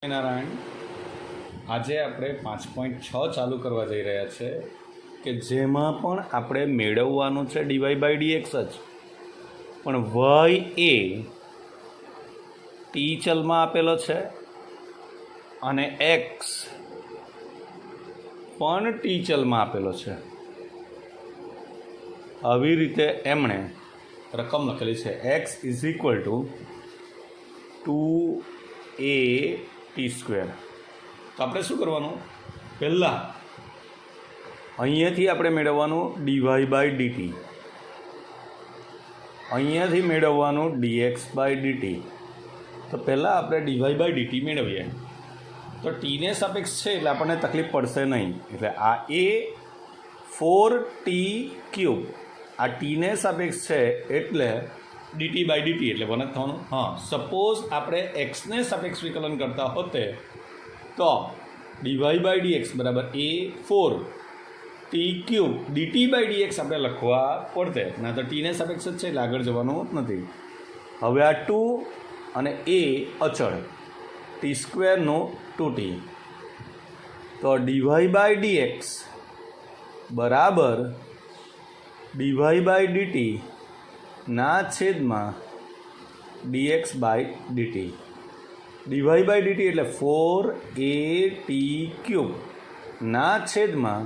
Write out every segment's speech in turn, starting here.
નારાયણ, આજે આપણે 5.6 ચાલુ કરવા જઈ રહ્યા છે કે જેમાં પણ આપણે મેળવવાનું છે ડીવાય બાય ડીએક્સ જ, પણ વાય એ ટી ચલમાં આપેલો છે અને એક્સ પણ ટી ચલમાં આપેલો છે. આવી રીતે એમણે રકમ લખેલી છે x is equal to 2a T square. તો આપણે શું કરવાનું, પહેલાં અહીંયાથી આપણે મેળવવાનું ડીવાય બાય ડીટી, અહીંયાથી મેળવવાનું ડીએક્સ બાય ડીટી. તો પહેલાં આપણે ડીવાય બાય ડીટી મેળવીએ. તો ટીને સાપેક્ષ છે એટલે આપણને તકલીફ પડશે નહીં. એટલે આ એ 4t³ આ ટીને સાપેક્ષ છે એટલે ડીટી બાય ડીટી એટલે 1 જ થવાનું. હા, સપોઝ આપણે એક્સને સાપેક્ષ વિકલન કરતા હોતે તો ડીવાય બાય ડીએક્સ બરાબર એ 4t³ ડીટી બાય ડીએક્સ આપણે લખવા પડતે. ના તો ટીને સાપેક્ષ જ છે એટલે આગળ જવાનું નથી. હવે આ 2 અને એ અચળ ટી સ્ક્વેરનું 2t, તો ડીવાય બાય ડીએક્સ બરાબર ડીવાય બાય ડીટી ના છેદમાં dx by dt. Dy by dt એટલે 4at³ ના છેદમાં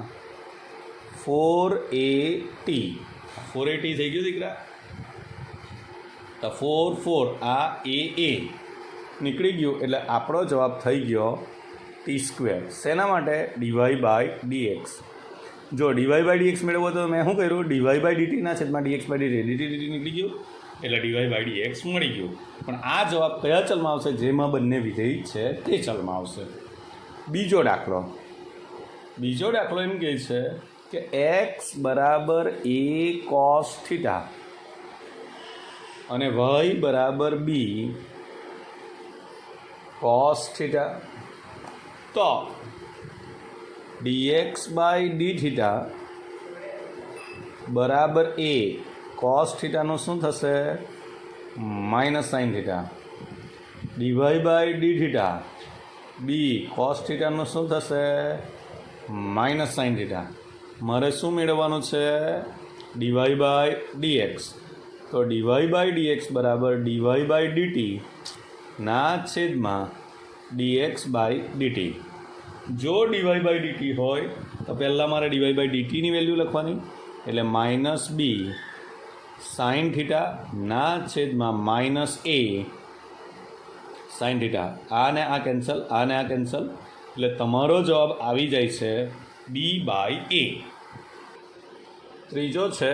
4at. 4at થઈ ગયું દીકરા. તો 4 આ એ નીકળી ગયું એટલે આપણો જવાબ થઈ ગયો t². શેના માટે? DY by dx. જો ડીવાય બાય ડીએક્સ મેળવો તો મેં શું કર્યું, ડીવાય બાય ડીટીના છેદમાં ડીએક્સ બાય ડીટી, ડીટી નીકળી ગયું એટલે ડીવાય બાય ડીએક્સ મળી ગયું. પણ આ જવાબ કયા ચલમાં આવશે? જેમાં બંને વિધેય છે તે ચલમાં આવશે. બીજો દાખલો એમ કહે છે કે એક્સ બરાબર a cos થીટા અને વાય બરાબર બી cos થીટા. તો dx બાય ડી થીટા બરાબર એ cos થીટાનું શું થશે? Minus sine theta. Dy by D theta B cos થીટાનું શું થશે? Minus sine theta. મારે શું મેળવવાનું છે? Dy by dx. તો ડીવાય બાય ડીએક્સ બરાબર ડીવાય બાય ડીટી ના છેદમાં ડીએક્સ બાય ડીટી. જો ડીવાય બાય ડીટી હોય તો પહેલાં મારે ડીવાય બાય ડીટીની વેલ્યુ લખવાની, એટલે માઇનસ બી સાઇન થીટા ના છેદમાં માઇનસ એ સાઇન થીટા. આને આ કેન્સલ, આને આ કેન્સલ, એટલે તમારો જવાબ આવી જાય છે બી બાય એ. ત્રીજો છે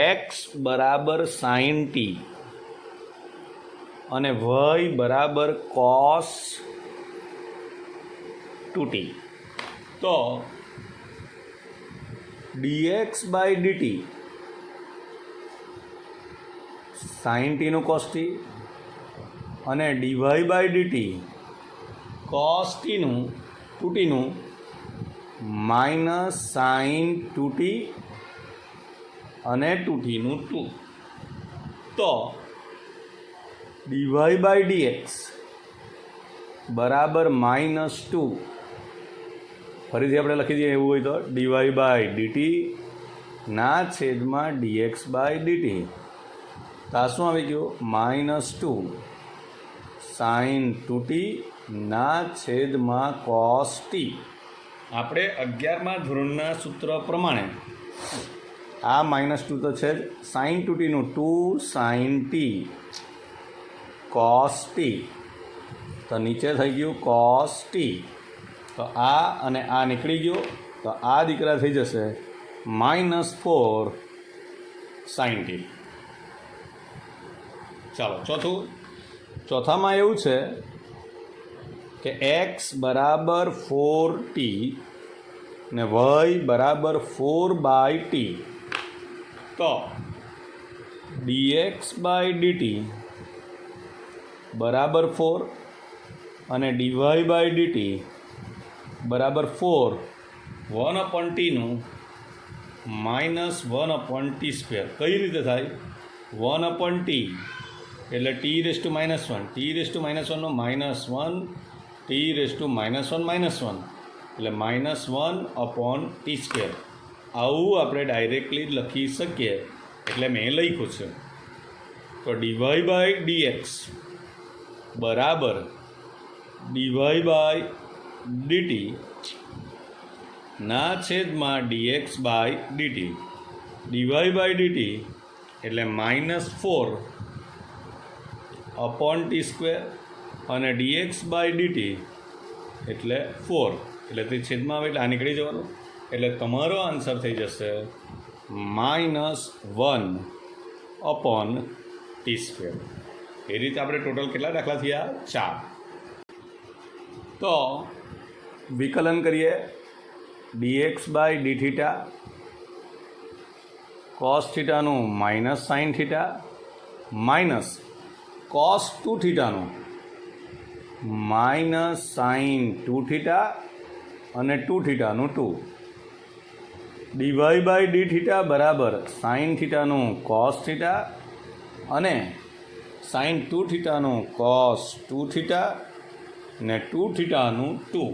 એક્સ બરાબર સાઇન ટી અને વાય બરાબર cos 2t. તો dx બાય dt સાઇન ટીનું cos t અને dy બાય dt cos tનું 2tનું માઇનસ સાઇન 2t અને 2tનું 2. તો ડીવાય બાય ડીએક્સ બરાબર -2. ફરીથી આપણે લખી દઈએ એવું હોય તો ડીવાય બાય ડીટી ના છેદમાં ડીએક્સ બાય ડીટી. તો આ શું આવી ગયું? -2 સાઇન 2t ના છેદમાં cos t. આપણે 11મા ધોરણના સૂત્ર પ્રમાણે આ -2 તો છે જ, સાઇન 2tનું 2 સાઇન t cos t, તો નીચે થઈ ગયું cos t. તો આ અને આ નીકળી ગયું, તો આ દીકરા થઈ જશે -4 સાઇન t. ચાલો ચોથામાં એવું છે કે એક્સ બરાબર 4t ને વાય બરાબર 4/t. તો dx બાય dt બરાબર 4 અને ડીવાય બાય ડીટી બરાબર 4 1/tનું -1/t². કઈ રીતે થાય? 1/t એટલે t⁻⁻1 t⁻⁻1 નો -1 t⁻⁻1 એટલે -1/t². આવું આપણે ડાયરેક્ટલી લખી શકીએ એટલે મેં લખ્યું છે. તો dy/dx બરાબર dy/dt ના છેદમાં dx/dt. dy/dt એટલે -4/t² અને dx/dt એટલે 4 એટલે તે છેદમાં આવે એટલે આ નીકળી જવાનું. એટલે તમારો આન્સર થઈ જશે -1/t². એ રીતે આપણે ટોટલ કેટલા દાખલા થયા? 4. તો વિકલન કરીએ. dx/dθ cos થીટાનું -sin theta minus cos 2 થીટાનું -sin 2 theta અને 2 થીટાનું 2. dy/dθ બરાબર sin થીટાનું cos થીટા અને sin 2 થીટાનું cos 2 થીટા ને 2 થીટાનું 2.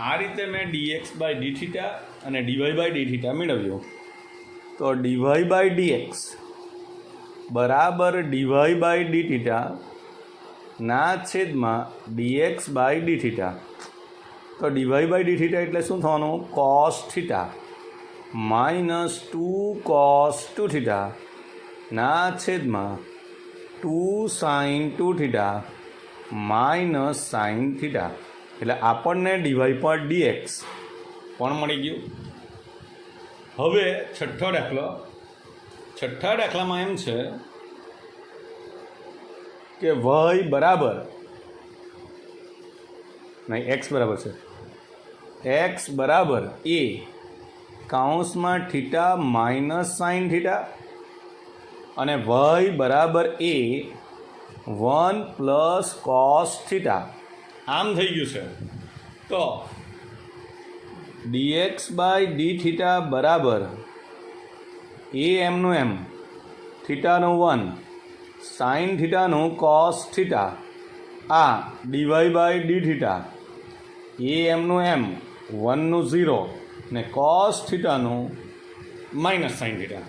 આ રીતે મેં dx/dθ અને dy/dθ મેળવ્યું. તો dy/dx બરાબર dy/dθ ના છેદમાં dx/dθ. તો dy/dθ એટલે શું થવાનું? cos થીટા -2 cos 2 થીટા ના છેદમાં 2 sin 2 થીટા sin થીટા. એટલે આપણને dy/dx પણ મળી ગયું. હવે છઠ્ઠા દાખલામાં એમ છે કે y બરાબર નહીં x બરાબર છે x બરાબર a કૌંસમાં થીટા -sin થીટા અને y બરાબર a 1 + cos થીટા. આમ થઈ ગયું છે. તો dx/dθ બરાબર a એમનું એમ થીટાનું 1 sin થીટાનું cos થીટા આ dy/dθ a એમનું એમ 1 નું 0 ને cos થીટાનું -sin થીટા.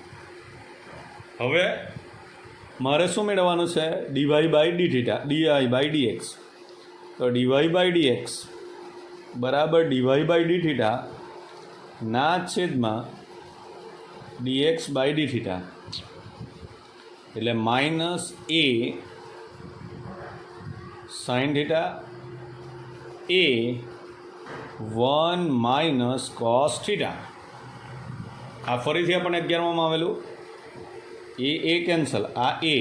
હવે મારે શું મેળવવાનું છે? dy/dx. તો dy/dx બરાબર dy/dθ ના છેદમાં dx/dθ એટલે -a sin theta a 1 - cos theta. આ ફરીથી આપણે 11માં આવેલું એ કેન્સલ આ a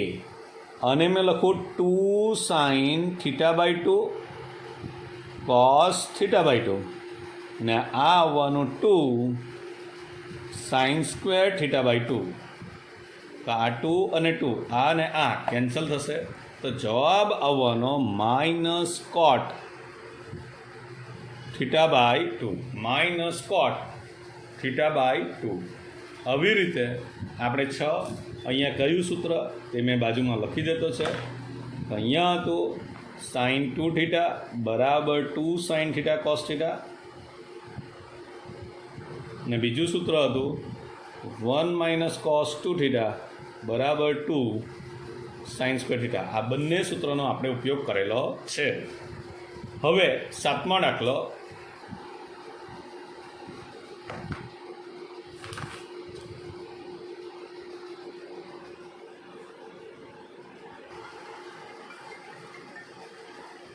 અને મેં લખું 2 sin θ/2 cos θ/2 ને આ આવવાનું 2 sin² θ/2. તો આ 2 અને 2 આ ને આ કેન્સલ થશે. તો જવાબ આવવાનો -cot θ/2 -cot θ/2. આવી રીતે આપણે 6 અહીંયા કયું સૂત્ર તે મેં બાજુમાં લખી દેતો છે. તો અહીંયા હતું sin 2θ બરાબર 2 sin θ cos θ ને બીજું સૂત્ર હતું 1 - cos 2θ બરાબર 2 sin² θ. આ બંને સૂત્રનો આપણે ઉપયોગ કરેલો છે. હવે 7મો દાખલો.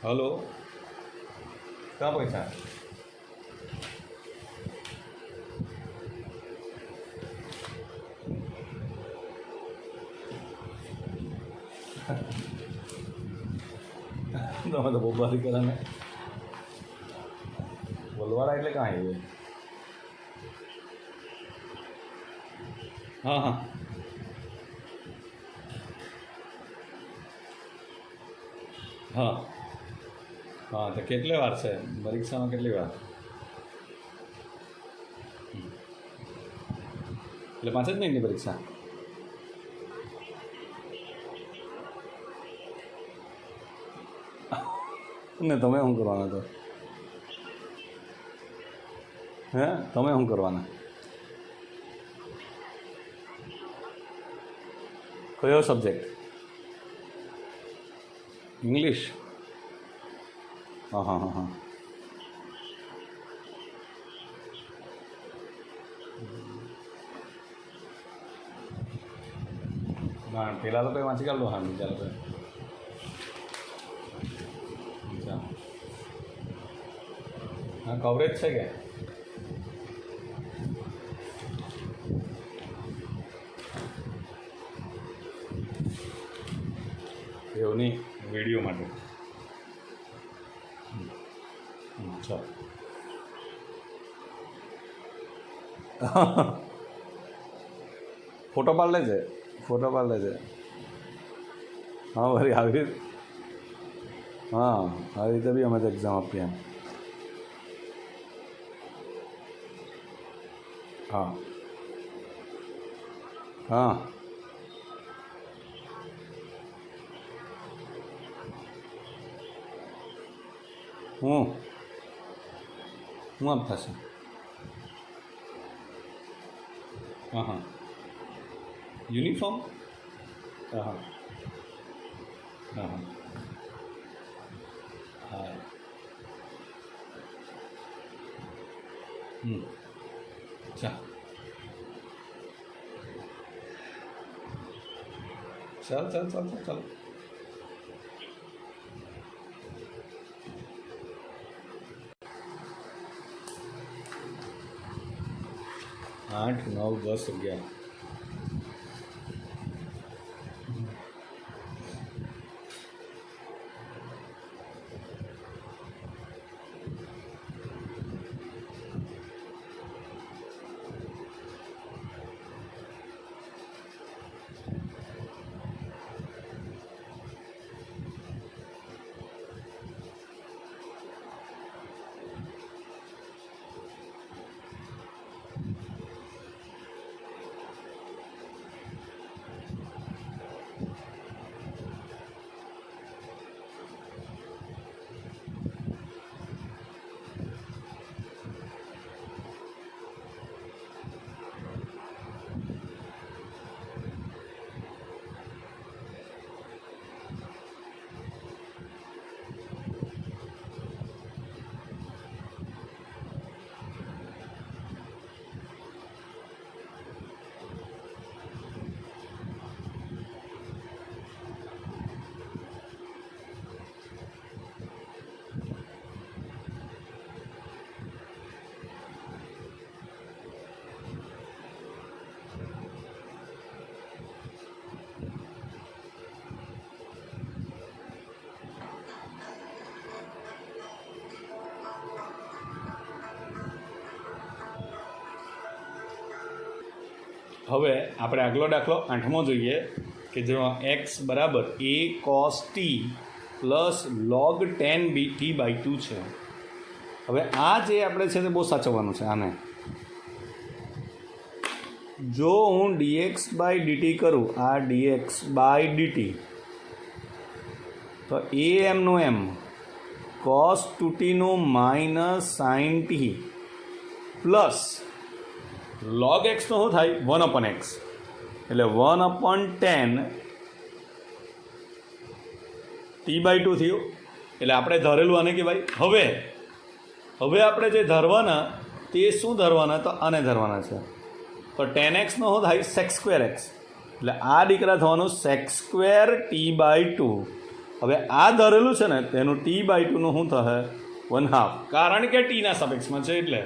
હલો ક્યાં પૈસા? તમે તો બહુ બારી કરે ને બોલવાળા એટલે કાં આવ્યું? હા હા હા હા. તો કેટલી વાર છે પરીક્ષામાં? કેટલી વાર? એટલે 5 જ મિનિટની પરીક્ષા? ને તમે શું કરવાના તો હે તમે શું કરવાના કયો સબ્જેક્ટ ઇંગ્લિશ હા હા હા હા હા પેલા લોકો વાંચી કાઢલો હા બીજા લોકો હા કવરેજ છે કે એવું નહીં વિડીયો માટે ચાલો ફોટો પાડ લેજે ફોટો પાડ લેજે હા વળી આવી હા આવી રીતે બી અમે તો એક્ઝામ આપીએ એમ હા હા હું આપતા છે હા હા યુનિફોર્મ હા હા હા હા હા ચાલ ચાલ ચાલ ચાલ ચાલ 8, 9, 10, 11 હવે આપણે આગલો દાખલો 8મો જોઈએ કે જેમાં x બરાબર a cos t plus log 10t/2 છે. હવે આ જે આપણે છે તે બહુ સાચવવાનું છે. આને જો હું dx/dt કરું, આ dx/dt, તો a એમનું એમ cos 2tનું minus sin t plus log x નો શું થાય 1/x, એટલે 1/10 t/2 થયું. એટલે આપણે ધરેલું આને કહેવાય. હવે આપણે જે ધરવાના તે શું ધરવાના, તો આને ધરવાના છે. તો 10x નો શું થાય sec²x, એટલે આ દીકરા થવાનું sec² t/2. હવે આ ધરેલું છે ને તેનું t/2 નું શું થશે 1/2, કારણ કે ટીના સાપેક્ષમાં છે એટલે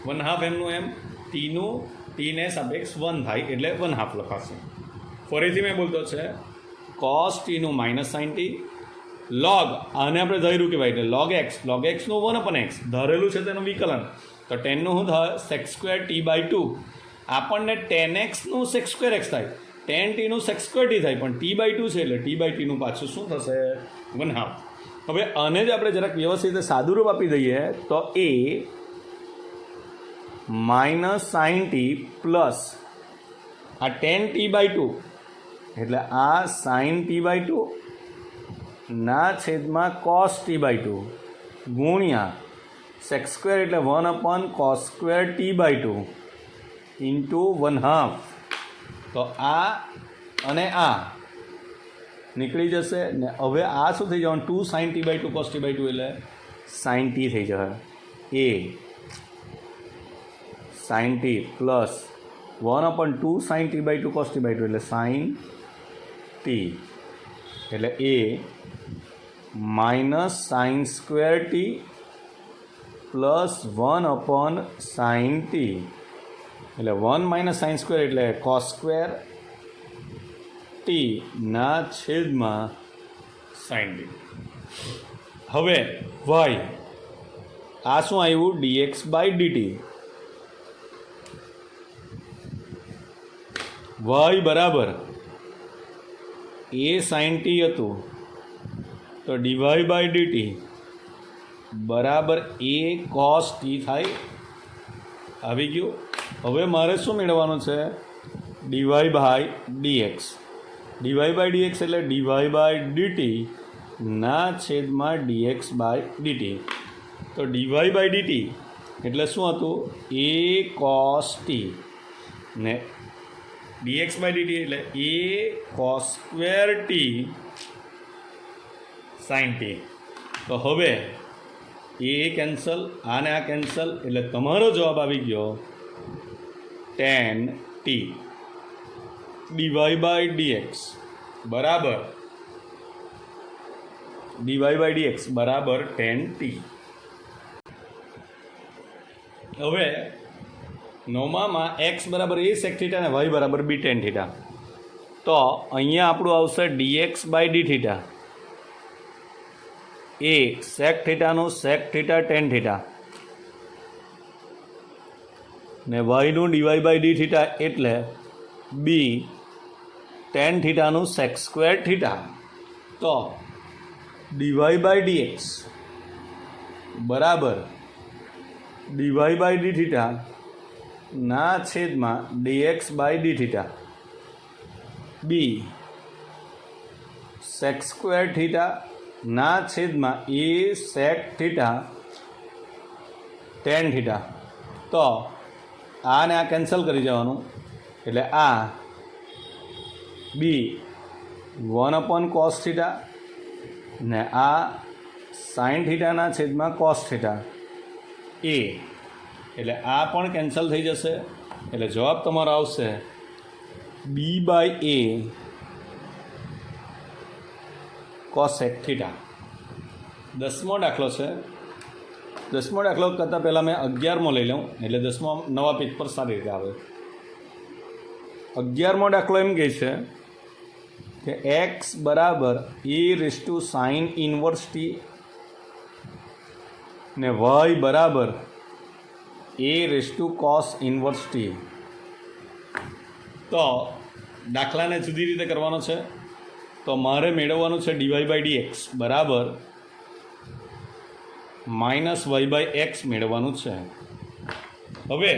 1/2 એમનું એમ ટીને સાપેક્ષ 1 થાય એટલે 1/2 લખાશે. ફરીથી મેં બોલતો છે cos tનું માઇનસ sin t log, આને આપણે ધર્યું કહેવાય એટલે log x નું 1/x ધરેલું છે તેનું વિકલન, તો 10 નું શું થાય sec² t/2. આપણને 10x નું sec²x થાય, 10t નું sec²t થાય, પણ t/2 છે એટલે t/t નું પાછું શું થશે 1/2. હવે આને જ આપણે જરાક વ્યવસ્થિત સાદું રૂપ આપી દઈએ તો a minus sin t plus આ 10t/2, એટલે આ sin t/2 ના છેદમાં કોસ ટી બાય ટુ ગુણ્યા સેક સ્ક્વેર એટલે 1 cos square t by two into 1/2. તો આ અને આ નીકળી જશે ને હવે આ શું થઈ જવાનું 2 sine T by two cos T by two એટલે સાઇન ટી થઈ જશે. એ sine T plus 1/2 sine T by two cos T by two એટલે સાઇન ટી એટલે એ minus sine square T plus 1 sine T એટલે 1 માઇનસ સાઇન સ્ક્વેર એટલે cos square T ના છેદમાં સાઇન ટી. હવે વાય આ શું આવ્યું dx બાય dt. વાય બરાબર એ સાઇન ટી હતું તો ડીવાય બાય ડીટી બરાબર એ કોસ ટી થાય. આવી ગયું. હવે મારે શું મેળવવાનું છે dy by dx. Dy by dx એટલે ડીવાય બાય ડીટી ના છેદમાં ડીએક્સ બાય ડીટી. તો ડીવાય બાય ડીટી એટલે શું હતું એ કોસ ટી ને dx બાય dt એટલે a cos square t sin t. તો હવે એ કેન્સલ આને આ કેન્સલ એટલે તમારો જવાબ આવી ગયો tan t dy by dx બરાબર dy બાય dx બરાબર tan ટી. હવે નવમામાં એક્સ બરાબર એ સેક થીટા અને વાય બરાબર બી ટેન થીટા. તો અહીંયા આપણું આવશે DX by D theta A sec થીટાનું સેક થીટા ટેન થીટા ને વાયનું ડીવાય બાય ડી થીટા એટલે બી ટેન થીટાનું સેક સ્ક્વેર થીટા. તો ડીવાય બાય ડીએક્સ બરાબર ડીવાય બાય ડી થીટા ના છેદમાં dx by D theta B sec square theta ના છેદમાં A sec theta tan theta. તો આને આ કેન્સલ કરી જવાનું એટલે આ બી 1 કોસ થીટા ને આ સાઇન થીટાના છેદમાં કોસ થીટા એ એટલે આ પણ કેન્સલ થઈ જશે. એટલે જવાબ તમારો આવશે બી બાય એ કોસેક થીટા. 10મો દાખલો છે. 10મો દાખલો કરતાં પહેલાં મેં 11મો લઈ લઉં એટલે 10મો નવા પેજ પર સારી રીતે આવે. 11મો દાખલો એમ કહે છે કે એક્સ બરાબર A raise to sine inverse T ને વાય બરાબર A raise to cos inverse T. તો દાખલાને જુદી રીતે કરવાનો છે. તો મારે મેળવવાનું છે ડીવાય બાય ડીએક્સ બરાબર માઇનસ વાય બાય એક્સ મેળવવાનું છે. હવે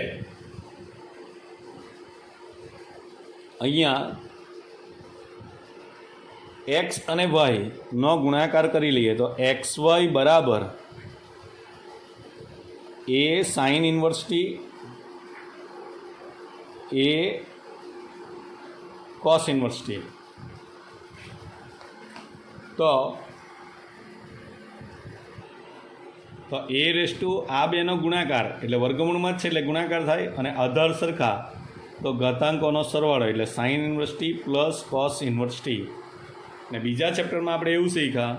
અહીંયા એક્સ અને વાયનો ગુણાકાર કરી લઈએ તો એક્સ વાય બરાબર એ સાઇન ઇનવર્સ ટી એ કોસ ઇનવર્સ ટી. તો એ રેસ ટુ આ બેનો ગુણાકાર એટલે વર્ગમૂળમાં જ છે એટલે ગુણાકાર થાય અને આધાર સરખા તો ઘાતાંકોનો સરવાળો એટલે sign inverse T plus cos inverse T. ને બીજા ચેપ્ટરમાં આપણે એવું શીખ્યા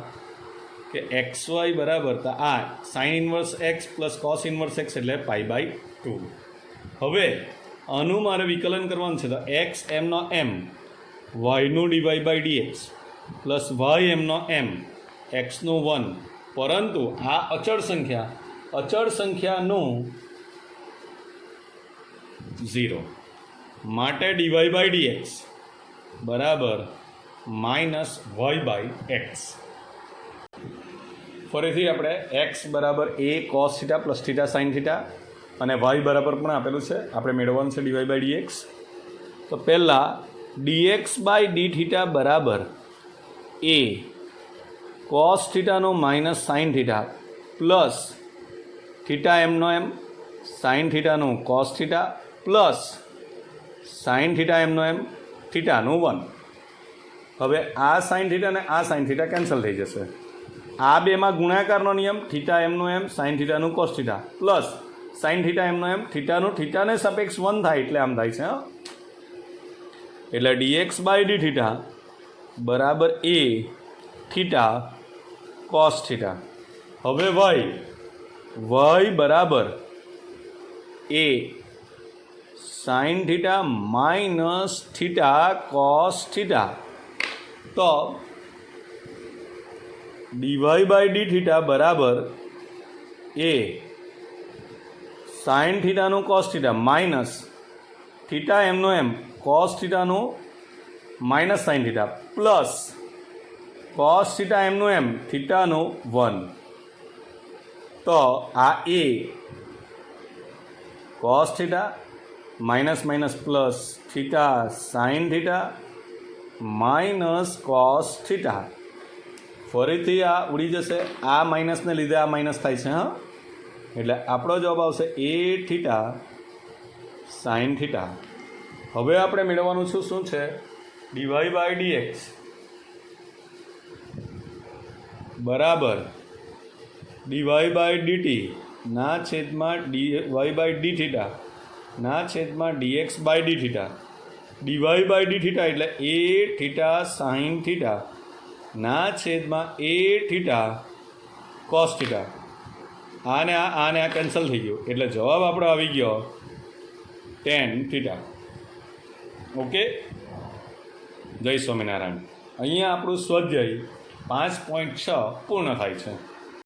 કે એક્સ વાય બરાબર તો આ sine inverse x plus cos inverse x એટલે π/2. હવે આનું મારે વિકલન કરવાનું છે તો એક્સ એમનો એમ વાયનું DY by DX plus Y એમનો એમ એક્સનું 1 પરંતુ આ અચળ સંખ્યાનું 0 માટે ડીવાય બાય ડીએક્સ બરાબર માઇનસ વાય બાય એક્સ. ફરીથી આપણે એક્સ બરાબર A cos theta plus theta sine theta અને વાય બરાબર પણ આપેલું છે આપણે મેળવવાનું છે ડીવાય બાય ડીએક્સ. તો પહેલાં ડીએક્સ બાય ડી થીટા બરાબર એ કોસ થીટાનું minus sine theta plus theta એમનો એમ સાઇન થીટાનું cos theta plus sine theta એમનો એમ થીટાનું 1. હવે આ સાઇન થીટા અને આ સાઇન થીટા કેન્સલ થઈ જશે. આ બેમાં ગુણાકારનો નિયમ થીટા એમનો એમ સાઇન થીટાનું cos theta plus sine theta એમનો એમ થીટાનું થીટાને સાપેક્ષ 1 થાય એટલે આમ થાય છે. એટલે dx બાય ડી થીટા બરાબર એ થીટા કોસ થીટા. હવે y બરાબર એ sine theta minus theta cos theta. તો dy બાય ડી થીટા બરાબર એ સાઇન થીટાનું કોસ થીટા માઇનસ થીટા એમનો એમ કોસ થીટાનું minus sine theta plus cos theta એમનું એમ થીટાનું 1. તો આ એ cos theta minus minus plus theta sine theta minus cos theta. ફરીથી આ ઉડી જશે, આ માઇનસને લીધે આ માઇનસ થાય છે. એટલે આપણો જવાબ આવશે એ થીટા સાઇન થીટા. હવે આપણે મેળવવાનું શું છે? ડીવાય બાય ડીએક્સ બરાબર ડીવાય બાય ડીટી ના છેદમાં ડીવાય બાય ડી થીટા ના છેદમાં dx by D theta. Dy by D theta એટલે એ થીટા સાઇન થીટા ના છેદમાં એ થીટા કોસ થીટા. આને આ કેન્સલ થઈ ગયું એટલે જવાબ આપણો આવી ગયો tan થીટા. ઓકે, જય સ્વામિનારાયણ. અહીંયા આપણું સ્વાધ્યાય 5.6 પૂર્ણ થાય છે.